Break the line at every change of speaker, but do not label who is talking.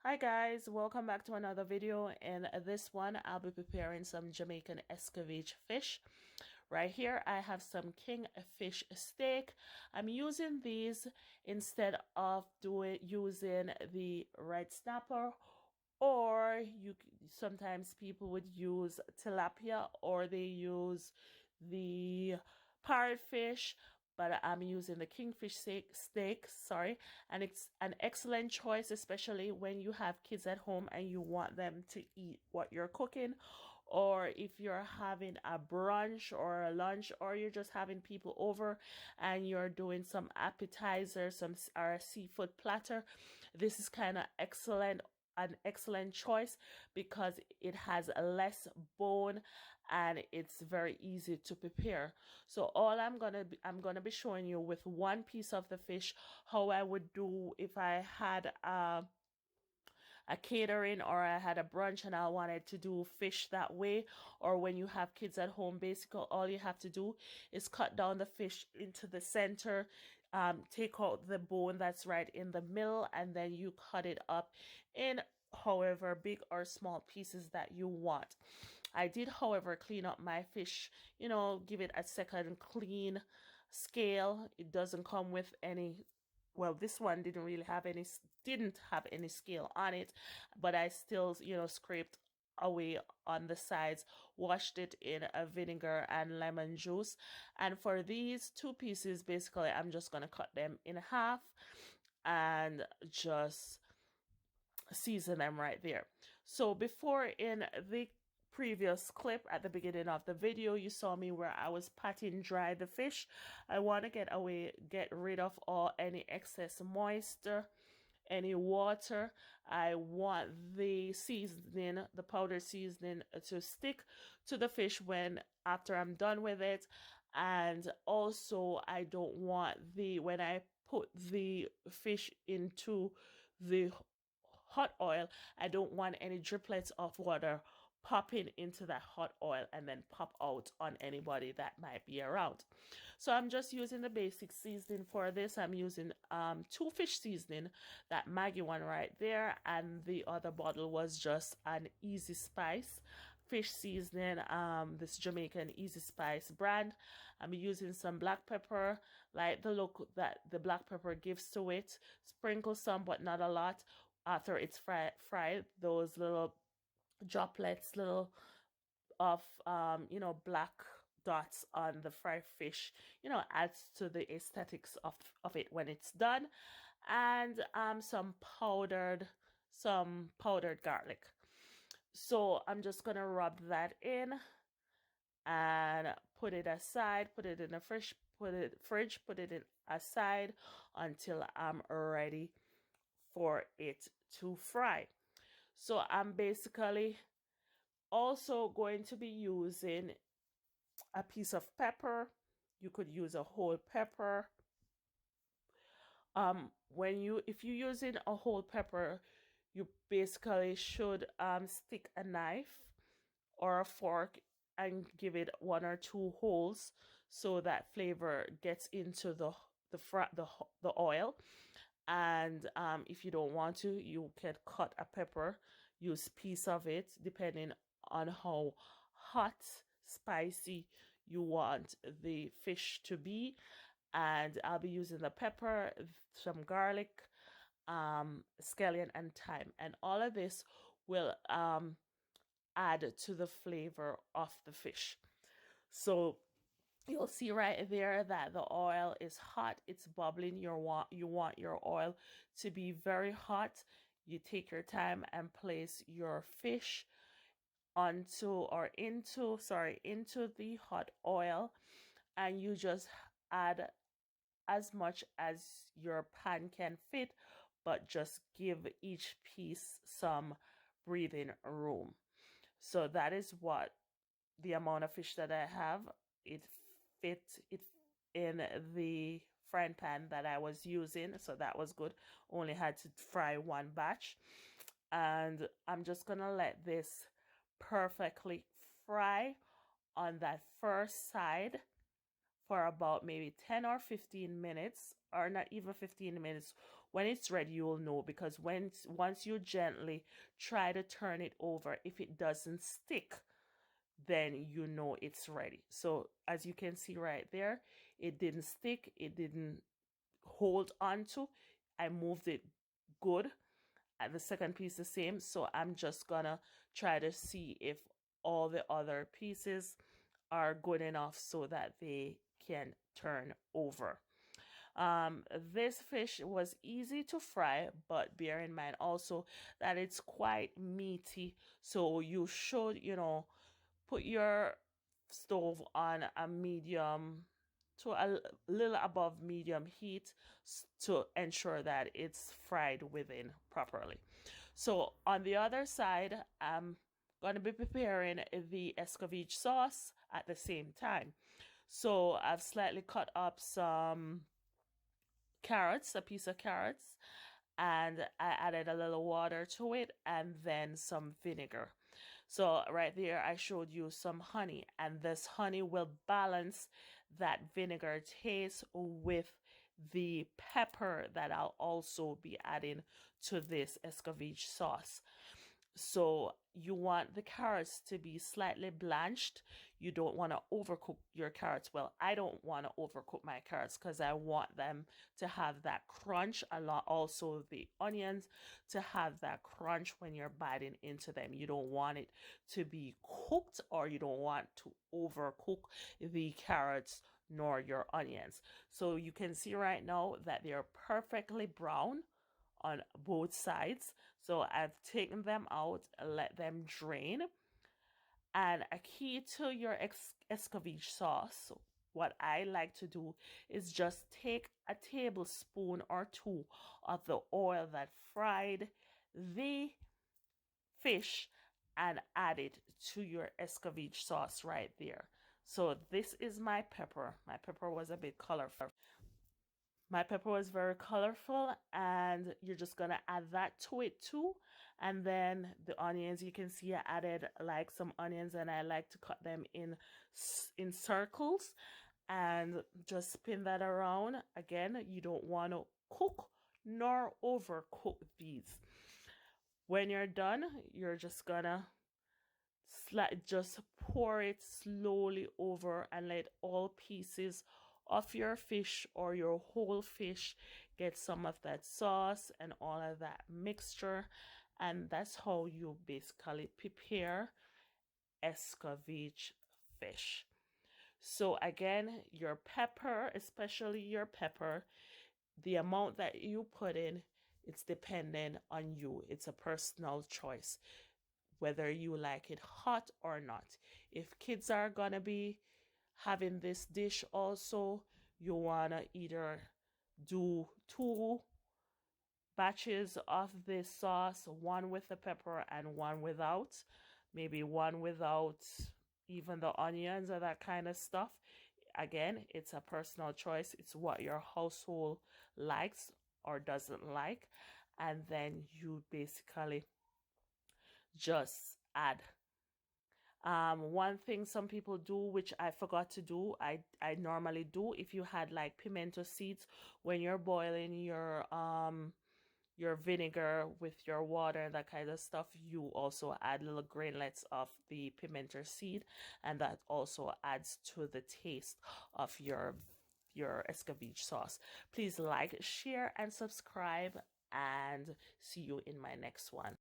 Hi guys, welcome back to another video. In this one I'll be preparing some Jamaican Escovitch fish. Right here I have some kingfish steak. I'm using these instead of using the red snapper, or sometimes people would use tilapia, or they use the parrotfish, but I'm using the kingfish steak, sorry, and it's an excellent choice, especially when you have kids at home and you want them to eat what you're cooking, or if you're having a brunch or a lunch, or you're just having people over and you're doing some appetizer, or a seafood platter. This is kind of an excellent choice because it has less bone and it's very easy to prepare. So all I'm gonna be showing you with one piece of the fish how I would do if I had a catering, or I had a brunch and I wanted to do fish that way, or when you have kids at home. Basically all you have to do is cut down the fish into the center, take out the bone that's right in the middle, and then you cut it up in however big or small pieces that you want. I did, however, clean up my fish, give it a second clean scale. It doesn't come with any, well, this one didn't have any scale on it, but I still, scraped away on the sides, washed it in a vinegar and lemon juice. And for these two pieces, basically I'm just going to cut them in half and just season them right there. So before, in the previous clip at the beginning of the video, you saw me where I was patting dry the fish. I want to get rid of all any excess moisture, any water. I want the seasoning, the powder seasoning, to stick to the fish after I'm done with it. And also I don't want when I put the fish into the hot oil, I don't want any driplets of water popping into that hot oil and then pop out on anybody that might be around. So I'm just using the basic seasoning for this. I'm using two fish seasoning, that Maggi one right there, and the other bottle was just an Easy Spice fish seasoning, this Jamaican Easy Spice brand. I'm using some black pepper, like the look that the black pepper gives to it. Sprinkle some, but not a lot. After it's fried, those little droplets, little of black dots on the fried fish, adds to the aesthetics of it when it's done. And some powdered garlic. So I'm just gonna rub that in and put it aside, put it in the fridge, put it in aside until I'm ready for it to fry. So I'm basically also going to be using a piece of pepper. You could use a whole pepper. If you're using a whole pepper, you basically should stick a knife or a fork and give it one or two holes so that flavor gets into the oil. And if you don't want to, you can cut a pepper, use piece of it, depending on how hot, spicy you want the fish to be. And I'll be using the pepper, some garlic, scallion, and thyme, and all of this will add to the flavor of the fish. So you'll see right there that the oil is hot, it's bubbling. You want your oil to be very hot. You take your time and place your fish into the hot oil, and you just add as much as your pan can fit, but just give each piece some breathing room. So that is what the amount of fish that I have. It fit it in the frying pan that I was using, so that was good. Only had to fry one batch, and I'm just gonna let this perfectly fry on that first side for about maybe 10 or 15 minutes, or not even 15 minutes. when it's ready, you will know, because once you gently try to turn it over, if it doesn't stick, then you know it's ready. So as you can see right there, it didn't stick, it didn't hold onto. I moved it good. The second piece the same. So I'm just gonna try to see if all the other pieces are good enough so that they can turn over. This fish was easy to fry, but bear in mind also that it's quite meaty. So you should, put your stove on a medium to a little above medium heat to ensure that it's fried within properly. So on the other side, I'm going to be preparing the Escovitch sauce at the same time. So I've slightly cut up some carrots, a piece of carrots, and I added a little water to it and then some vinegar. So right there, I showed you some honey, and this honey will balance that vinegar taste with the pepper that I'll also be adding to this Escovitch sauce. So you want the carrots to be slightly blanched. You don't want to overcook your carrots. Well, I don't want to overcook my carrots because I want them to have that crunch. A lot also the onions to have that crunch when you're biting into them. You don't want it to be cooked, or you don't want to overcook the carrots nor your onions. So you can see right now that they're perfectly brown on both sides. So I've taken them out, let them drain. And a key to your Escovitch sauce, what I like to do is just take a tablespoon or two of the oil that fried the fish and add it to your Escovitch sauce right there. So this is my pepper. My pepper was a bit colorful. My pepper was very colorful, and you're just gonna add that to it too. And then the onions, you can see I added like some onions, and I like to cut them in circles and just spin that around. Again, you don't want to cook nor overcook these. When you're done, you're just gonna just pour it slowly over and let all pieces of your fish or your whole fish get some of that sauce and all of that mixture. And that's how you basically prepare Escovitch fish. So again, your pepper, especially your pepper, the amount that you put in, it's dependent on you. It's a personal choice whether you like it hot or not. If kids are gonna be having this dish also, you wanna either do 2 batches of this sauce, one with the pepper and one without. Maybe one without even the onions or that kind of stuff. Again, it's a personal choice. It's what your household likes or doesn't like. And then you basically just add. One thing some people do, which I forgot to do, I normally do, if you had like pimento seeds when you're boiling your vinegar with your water and that kind of stuff, you also add little grainlets of the pimento seed, and that also adds to the taste of your Escovitch sauce. Please like, share, and subscribe, and see you in my next one.